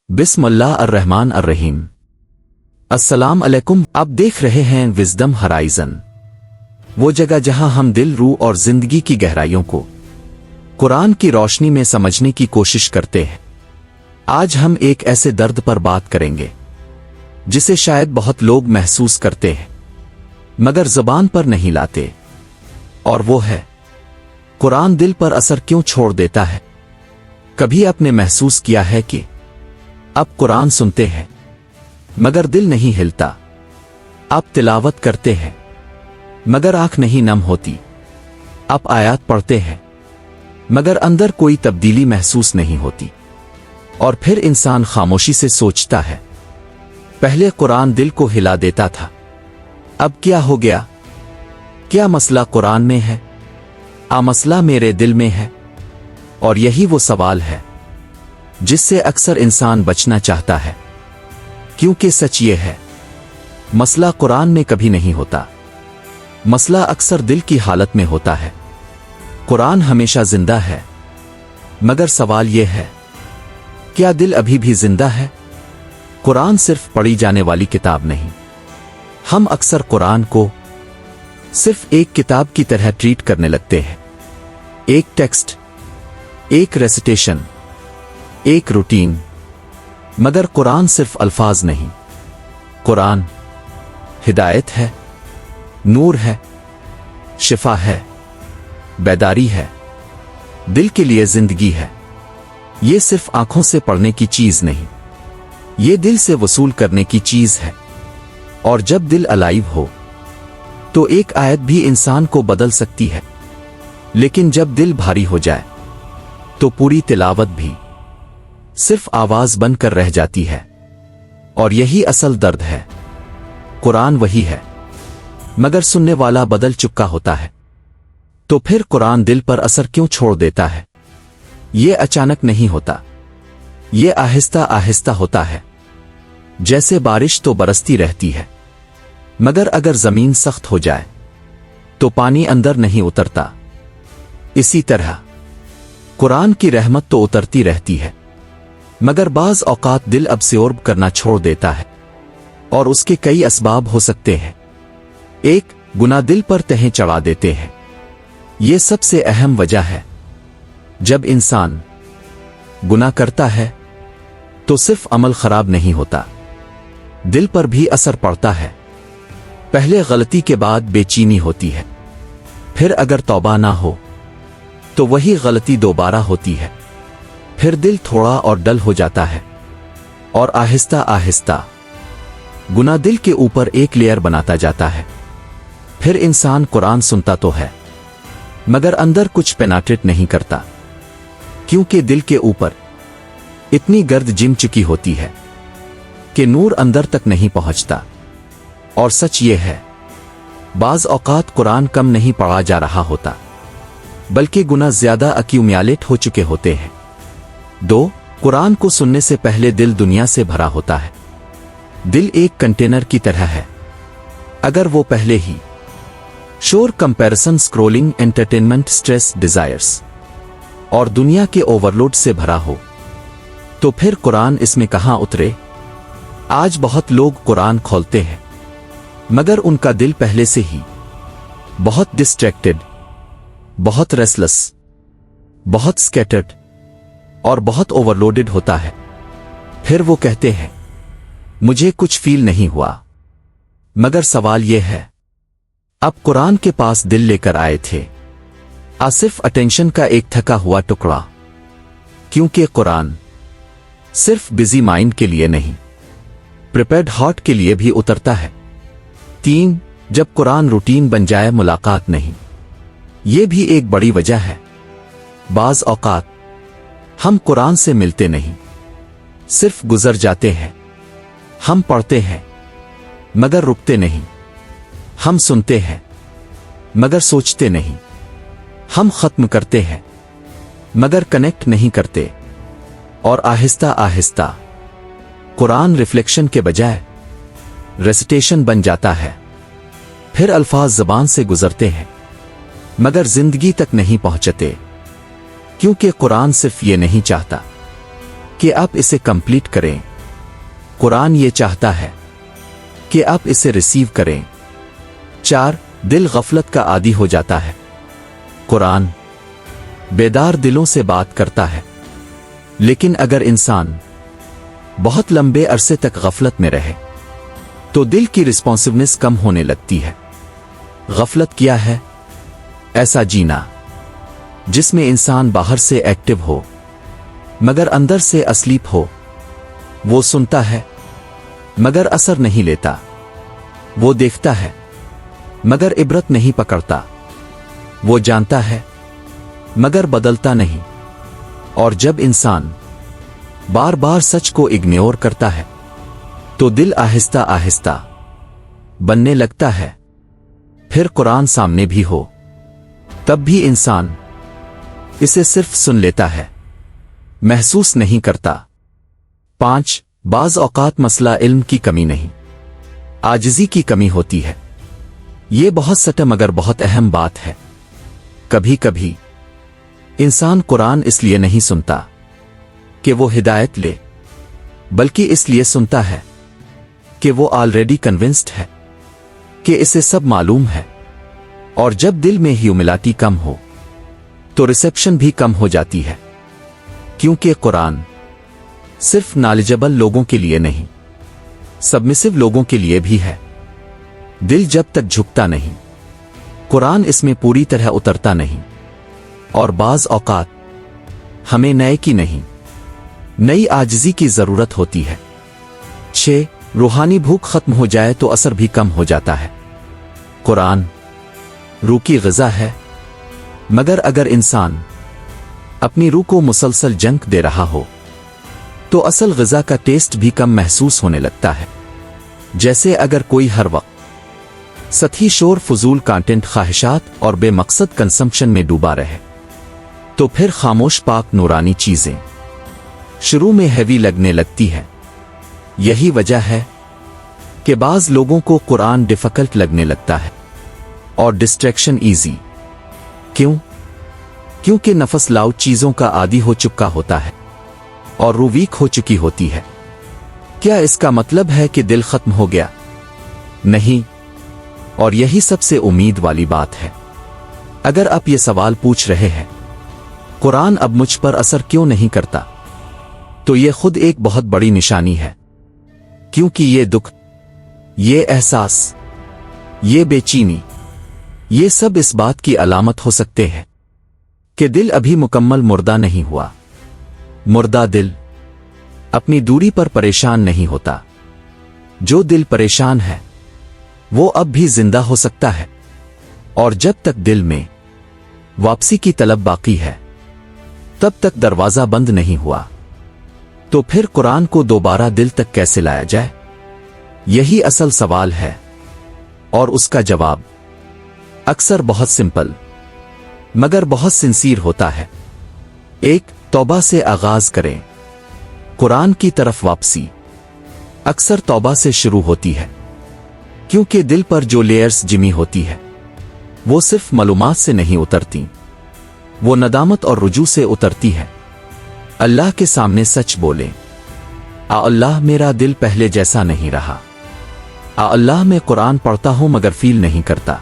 बिस्मिल्लाह अर्रहमान अर्रहीम। अस्सलाम अलैकुम। आप देख रहे हैं विज़डम हराइज़न, वो जगह जहां हम दिल, रूह और जिंदगी की गहराइयों को कुरान की रोशनी में समझने की कोशिश करते हैं। आज हम एक ऐसे दर्द पर बात करेंगे जिसे शायद बहुत लोग महसूस करते हैं मगर ज़बान पर नहीं लाते, और वो है कुरान दिल पर असर क्यों छोड़ देता है। कभी आपने महसूस किया है कि आप कुरान सुनते हैं मगर दिल नहीं हिलता, आप तिलावत करते हैं मगर आंख नहीं नम होती, आप आयत पढ़ते हैं मगर अंदर कोई तब्दीली महसूस नहीं होती, और फिर इंसान खामोशी से सोचता है पहले कुरान दिल को हिला देता था, अब क्या हो गया? क्या मसला कुरान में है? मसला मेरे दिल में है? और यही वो सवाल है जिससे अक्सर इंसान बचना चाहता है, क्योंकि सच ये है मसला कुरान में कभी नहीं होता, मसला अक्सर दिल की हालत में होता है। कुरान हमेशा जिंदा है मगर सवाल यह है, क्या दिल अभी भी जिंदा है? कुरान सिर्फ पढ़ी जाने वाली किताब नहीं। हम अक्सर कुरान को सिर्फ एक किताब की तरह ट्रीट करने लगते हैं, एक टेक्स्ट, एक रेसिटेशन, एक रूटीन। मगर कुरान सिर्फ अल्फाज नहीं, कुरान हिदायत है, नूर है, शिफा है, बेदारी है, दिल के लिए जिंदगी है। ये सिर्फ आंखों से पढ़ने की चीज नहीं, ये दिल से वसूल करने की चीज है। और जब दिल अलाइव हो तो एक आयत भी इंसान को बदल सकती है, लेकिन जब दिल भारी हो जाए तो पूरी तिलावत भी सिर्फ आवाज बनकर रह जाती है। और यही असल दर्द है। कुरान वही है मगर सुनने वाला बदल चुका होता है। तो फिर कुरान दिल पर असर क्यों छोड़ देता है? ये अचानक नहीं होता, ये आहिस्ता आहिस्ता होता है। जैसे बारिश तो बरसती रहती है मगर अगर जमीन सख्त हो जाए तो पानी अंदर नहीं उतरता। इसी तरह कुरान की रहमत तो उतरती रहती है मगर बाज औकात दिल अब्सॉर्ब करना छोड़ देता है, और उसके कई असबाब हो सकते हैं। एक, गुनाह दिल पर तहें चढ़ा देते हैं। यह सबसे अहम वजह है। जब इंसान गुनाह करता है तो सिर्फ अमल खराब नहीं होता, दिल पर भी असर पड़ता है। पहले गलती के बाद बेचैनी होती है, फिर अगर तौबा ना हो तो वही गलती दोबारा होती है, फिर दिल थोड़ा और डल हो जाता है, और आहिस्ता आहिस्ता गुनाह दिल के ऊपर एक लेयर बनाता जाता है। फिर इंसान कुरान सुनता तो है मगर अंदर कुछ पेनिट्रेट नहीं करता, क्योंकि दिल के ऊपर इतनी गर्द जिम चुकी होती है कि नूर अंदर तक नहीं पहुंचता। और सच ये है, बाज औकात कुरान कम नहीं पढ़ा जा रहा होता बल्कि गुनाह ज्यादा अक्यूमुलेट हो चुके होते हैं। 2, कुरान को सुनने से पहले दिल दुनिया से भरा होता है। दिल एक कंटेनर की तरह है। अगर वो पहले ही शोर, comparison, scrolling, entertainment, stress, desires और दुनिया के ओवरलोड से भरा हो तो फिर कुरान इसमें कहां उतरे? आज बहुत लोग कुरान खोलते हैं मगर उनका दिल पहले से ही बहुत डिस्ट्रैक्टेड, बहुत रेस्टलेस, बहुत स्कैटर्ड और बहुत ओवरलोडेड होता है। फिर वो कहते हैं मुझे कुछ फील नहीं हुआ। मगर सवाल यह है, अब कुरान के पास दिल लेकर आए थे सिर्फ अटेंशन का एक थका हुआ टुकड़ा? क्योंकि कुरान सिर्फ बिजी माइंड के लिए नहीं, प्रिपेयर्ड हार्ट के लिए भी उतरता है। 3, जब कुरान रूटीन बन जाए, मुलाकात नहीं। यह भी एक बड़ी वजह है। बाज औकात हम कुरान से मिलते नहीं, सिर्फ गुजर जाते हैं। हम पढ़ते हैं मगर रुकते नहीं, हम सुनते हैं मगर सोचते नहीं, हम खत्म करते हैं मगर कनेक्ट नहीं करते। और आहिस्ता आहिस्ता कुरान रिफ्लेक्शन के बजाय रेसिटेशन बन जाता है। फिर अल्फाज ज़बान से गुजरते हैं मगर जिंदगी तक नहीं पहुंचते, क्योंकि कुरान सिर्फ ये नहीं चाहता کہ आप इसे कंप्लीट करें। कुरान ये चाहता है कि आप इसे रिसीव करें। 4. दिल गफलत का आदी हो जाता है। कुरान बेदार दिलों से बात करता है, लेकिन अगर इंसान बहुत लंबे अरसे तक गफलत में रहे तो दिल की रिस्पॉन्सिवनेस कम होने लगती है। गफलत क्या है? ऐसा जीना जिसमें इंसान बाहर से एक्टिव हो मगर अंदर से अस्लीप हो। वो सुनता है मगर असर नहीं लेता, वो देखता है मगर इबरत नहीं पकड़ता, वो जानता है मगर बदलता नहीं। और जब इंसान बार बार सच को इग्नोर करता है तो दिल आहिस्ता आहिस्ता बनने लगता है। फिर कुरान सामने भी हो तब भी इंसान इसे सिर्फ सुन लेता है, महसूस नहीं करता। 5. बाज औकात मसला इल्म की कमी नहीं, आजिज़ी की कमी होती है। ये बहुत सट मगर बहुत अहम बात है। कभी कभी इंसान कुरान इसलिए नहीं सुनता कि वो हिदायत ले, बल्कि इसलिए सुनता है कि वो ऑलरेडी कन्विंस्ड है कि इसे सब मालूम है। और जब दिल में ह्यूमिलिटी कम हो तो रिसेप्शन भी कम हो जाती है, क्योंकि कुरान सिर्फ नॉलेजेबल लोगों के लिए नहीं, सबमिसिव लोगों के लिए भी है। दिल जब तक झुकता नहीं, कुरान इसमें पूरी तरह उतरता नहीं। और बाज औकात हमें नए की नहीं, नई आजिज़ी की जरूरत होती है। 6. रूहानी भूख खत्म हो जाए तो असर भी कम हो जाता है। कुरान रूह की ग़िज़ा है, मगर अगर इंसान अपनी रूह को मुसलसल जंक दे रहा हो तो असल ग़िज़ा का टेस्ट भी कम महसूस होने लगता है। जैसे अगर कोई हर वक्त सतही शोर, फजूल कंटेंट, ख्वाहिशात और बेमकसद कंजम्पशन में डूबा रहे तो फिर खामोश पाक नूरानी चीजें शुरू में हैवी लगने लगती है। यही वजह है कि बाज़ लोगों को कुरान डिफिकल्ट लगने लगता है और डिस्ट्रैक्शन इजी। क्यों? क्योंकि नफस लाउड चीजों का आदी हो चुका होता है और रूह वीक हो चुकी होती है। क्या इसका मतलब है कि दिल खत्म हो गया? नहीं। और यही सबसे उम्मीद वाली बात है। अगर आप ये सवाल पूछ रहे हैं कुरान अब मुझ पर असर क्यों नहीं करता, तो ये खुद एक बहुत बड़ी निशानी है, क्योंकि ये दुख, ये एहसास, ये बेचैनी, ये सब इस बात की अलामत हो सकते हैं कि दिल अभी मुकम्मल मुर्दा नहीं हुआ। मुर्दा दिल अपनी दूरी पर परेशान नहीं होता। जो दिल परेशान है वो अब भी जिंदा हो सकता है, और जब तक दिल में वापसी की तलब बाकी है तब तक दरवाजा बंद नहीं हुआ। तो फिर कुरान को दोबारा दिल तक कैसे लाया जाए? यही असल सवाल है, और उसका जवाब अक्सर बहुत सिंपल मगर बहुत सिंसियर होता है। 1. तौबा से आगाज करें। कुरान की तरफ वापसी अक्सर तौबा से शुरू होती है, क्योंकि दिल पर जो लेयर्स जिमी होती है वो सिर्फ मालूमात से नहीं उतरती, वो नदामत और रुजू से उतरती है। अल्लाह के सामने सच बोले, आ अल्लाह मेरा दिल पहले जैसा नहीं रहा। आ अल्लाह मैं कुरान पढ़ता हूं मगर फील नहीं करता।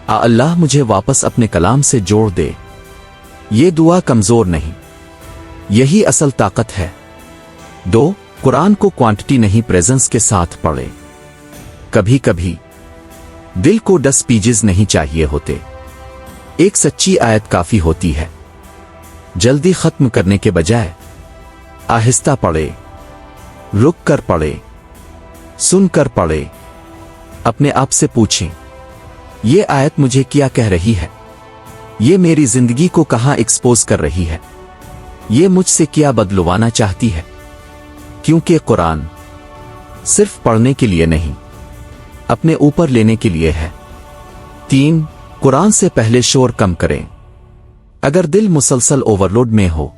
आ अल्लाह मुझे वापस अपने कलाम से जोड़ दे। ये दुआ कमजोर नहीं, यही असल ताकत है। 2. कुरान को क्वांटिटी नहीं प्रेजेंस के साथ पढ़े। कभी कभी दिल को 10 पेजेस नहीं चाहिए होते, एक सच्ची आयत काफी होती है। जल्दी खत्म करने के बजाय आहिस्ता पढ़े, रुक कर पढ़े, सुन कर पढ़े। अपने आप से पूछें, ये आयत मुझे क्या कह रही है? ये मेरी जिंदगी को कहां एक्सपोज कर रही है? ये मुझसे क्या बदलवाना चाहती है? क्योंकि कुरान सिर्फ पढ़ने के लिए नहीं, अपने ऊपर लेने के लिए है। 3. कुरान से पहले शोर कम करें। अगर दिल मुसलसल ओवरलोड में हो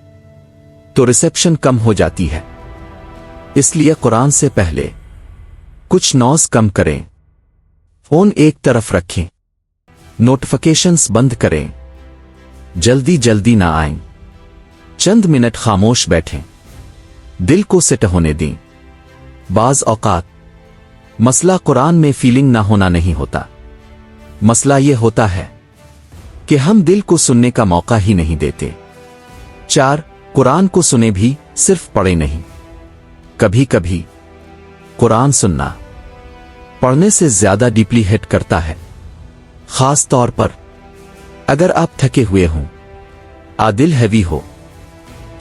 तो रिसेप्शन कम हो जाती है, इसलिए कुरान से पहले कुछ नॉइज़ कम करें। फोन एक तरफ रखें, नोटिफिकेशंस बंद करें, जल्दी जल्दी ना आएं, चंद मिनट खामोश बैठें, दिल को सेट होने दें। बाज औकात मसला कुरान में फीलिंग ना होना नहीं होता, मसला ये होता है कि हम दिल को सुनने का मौका ही नहीं देते। 4. कुरान को सुने भी, सिर्फ पढ़े नहीं। कभी कभी कुरान सुनना पढ़ने से ज्यादा डीपली हिट करता है, खास तौर पर अगर आप थके हुए हों, दिल हैवी हो।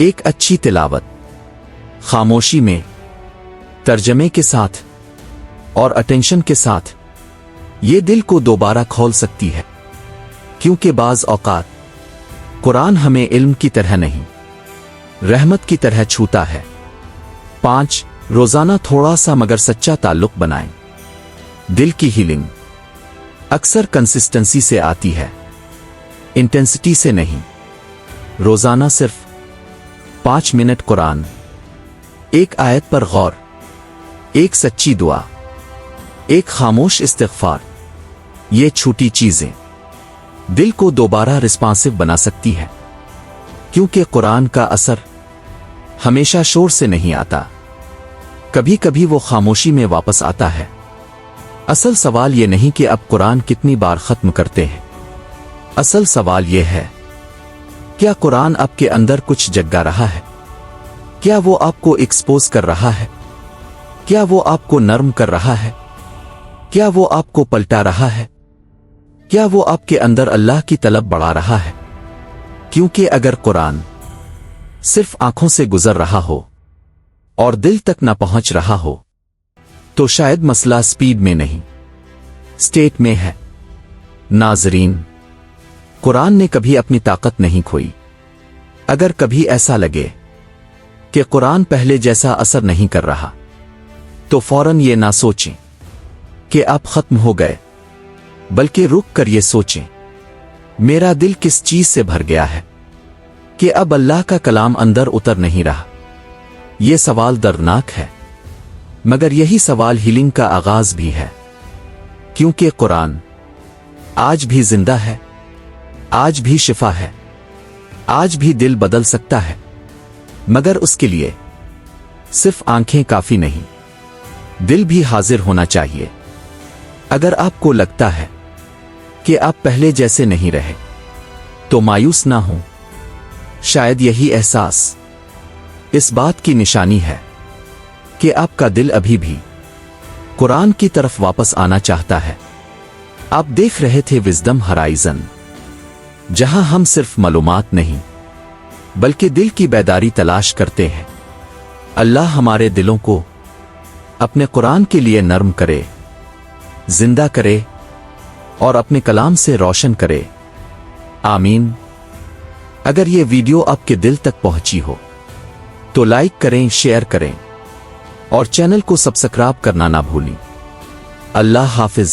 एक अच्छी तिलावत खामोशी में, तर्जमे के साथ और अटेंशन के साथ ये दिल को दोबारा खोल सकती है, क्योंकि बाज औकात कुरान हमें इल्म की तरह नहीं, रहमत की तरह छूता है। 5. रोजाना थोड़ा सा मगर सच्चा ताल्लुक बनाएं। दिल की हीलिंग अक्सर कंसिस्टेंसी से आती है, इंटेंसिटी से नहीं। रोजाना सिर्फ 5 मिनट कुरान, एक आयत पर गौर, एक सच्ची दुआ, एक खामोश इस्तिग़फ़ार, ये छोटी चीजें दिल को दोबारा रिस्पॉन्सिव बना सकती है, क्योंकि कुरान का असर हमेशा शोर से नहीं आता, कभी कभी वो खामोशी में वापस आता है। असल सवाल ये नहीं कि अब कुरान कितनी बार खत्म करते हैं, असल सवाल ये है, क्या कुरान आपके अंदर कुछ जगा रहा है? क्या वो आपको एक्सपोज कर रहा है? क्या वो आपको नर्म कर रहा है? क्या वो आपको पलटा रहा है? क्या वो आपके अंदर अल्लाह की तलब बढ़ा रहा है? क्योंकि अगर कुरान सिर्फ आंखों से गुजर रहा हो और दिल तक न पहुंच रहा हो, तो शायद मसला स्पीड में नहीं, स्टेट में है। नाज़रीन, कुरान ने कभी अपनी ताकत नहीं खोई। अगर कभी ऐसा लगे कि कुरान पहले जैसा असर नहीं कर रहा, तो फौरन ये ना सोचें कि आप खत्म हो गए, बल्कि रुक कर ये सोचें, मेरा दिल किस चीज से भर गया है कि अब अल्लाह का कलाम अंदर उतर नहीं रहा। यह सवाल दर्दनाक है, मगर यही सवाल हीलिंग का आगाज भी है, क्योंकि कुरान आज भी जिंदा है, आज भी शिफा है, आज भी दिल बदल सकता है, मगर उसके लिए सिर्फ आंखें काफी नहीं, दिल भी हाजिर होना चाहिए। अगर आपको लगता है कि आप पहले जैसे नहीं रहे, तो मायूस ना हो। शायद यही एहसास इस बात की निशानी है कि आपका दिल अभी भी कुरान की तरफ वापस आना चाहता है। आप देख रहे थे विज़डम हराइज़न, जहां हम सिर्फ मालूमात नहीं, बल्कि दिल की बेदारी तलाश करते हैं। अल्लाह हमारे दिलों को अपने कुरान के लिए नर्म करे, जिंदा करे और अपने कलाम से रोशन करे। आमीन। अगर ये वीडियो आपके दिल तक पहुंची हो तो लाइक करें, शेयर करें और चैनल को सब्सक्राइब करना ना भूलें। अल्लाह हाफिज।